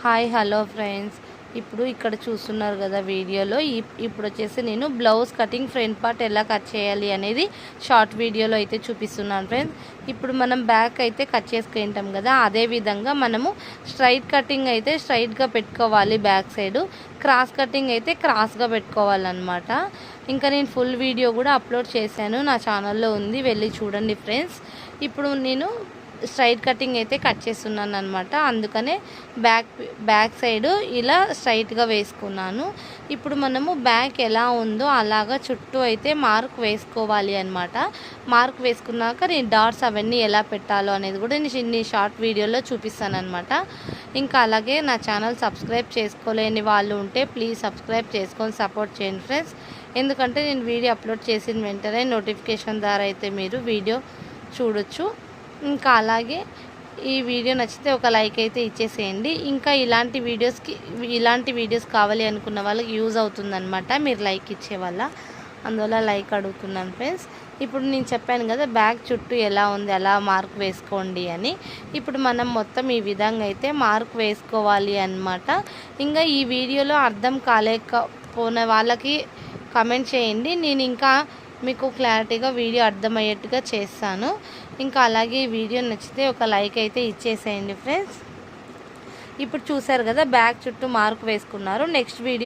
Hi hello friends, ఇప్పుడు ఇక్కడ చూస్తున్నారు కదా వీడియోలో. ఇప్పుడు వచ్చేసి నేను బ్లౌజ్ కటింగ్ ఫ్రంట్ పార్ట్ ఎలా కట్ చేయాలి అనేది షార్ట్ వీడియోలో అయితే చూపిస్తున్నాను ఫ్రెండ్స్. ఇప్పుడు మనం బ్యాక్ అయితే కట్ చేసుకుంటాం కదా, అదే విధంగా మనము స్ట్రైట్ కటింగ్ అయితే స్ట్రైట్గా పెట్టుకోవాలి బ్యాక్ సైడ్, క్రాస్ కటింగ్ అయితే క్రాస్గా పెట్టుకోవాలన్నమాట. ఇంకా నేను ఫుల్ వీడియో కూడా అప్లోడ్ చేశాను, నా ఛానల్లో ఉంది, వెళ్ళి చూడండి ఫ్రెండ్స్. ఇప్పుడు నేను స్ట్రైట్ కటింగ్ అయితే కట్ చేస్తున్నాను అనమాట, అందుకనే బ్యాక్ సైడ్ ఇలా స్ట్రైట్గా వేసుకున్నాను. ఇప్పుడు మనము బ్యాక్ ఎలా ఉందో అలాగా చుట్టూ అయితే మార్క్ వేసుకోవాలి అనమాట. మార్క్ వేసుకున్నాక నేను డాట్స్ అవన్నీ ఎలా పెట్టాలో అనేది కూడా నేను షార్ట్ వీడియోలో చూపిస్తాను అనమాట. ఇంకా అలాగే నా ఛానల్ సబ్స్క్రైబ్ చేసుకోలేని వాళ్ళు ఉంటే ప్లీజ్ సబ్స్క్రైబ్ చేసుకొని సపోర్ట్ చేయండి ఫ్రెండ్స్. ఎందుకంటే నేను వీడియో అప్లోడ్ చేసిన వెంటనే నోటిఫికేషన్ ద్వారా అయితే మీరు వీడియో చూడొచ్చు. ఇంకా అలాగే ఈ వీడియో నచ్చితే ఒక లైక్ అయితే ఇచ్చేసేయండి. ఇంకా ఇలాంటి వీడియోస్ కావాలి అనుకున్న వాళ్ళకి యూజ్ అవుతుందన్నమాట, మీరు లైక్ ఇచ్చే వల్ల, అందువల్ల లైక్ అడుగుతున్నాను ఫ్రెండ్స్. ఇప్పుడు నేను చెప్పాను కదా బ్యాక్ చుట్టూ ఎలా ఉంది అలా మార్క్ వేసుకోండి అని. ఇప్పుడు మనం మొత్తం ఈ విధంగా అయితే మార్క్ వేసుకోవాలి అన్నమాట. ఇంకా ఈ వీడియోలో అర్థం కాలేకపోయిన వాళ్ళకి కమెంట్ చేయండి, నేను ఇంకా మీకు క్లారిటీగా వీడియో అర్థమయ్యేట్టుగా చేస్తాను. ఇంకా అలాగే ఈ వీడియో నచ్చితే ఒక లైక్ అయితే ఇచ్చేసేయండి ఫ్రెండ్స్. ఇప్పుడు చూసారు కదా బ్యాక్ చుట్టూ మార్క్ వేసుకున్నారు. Next video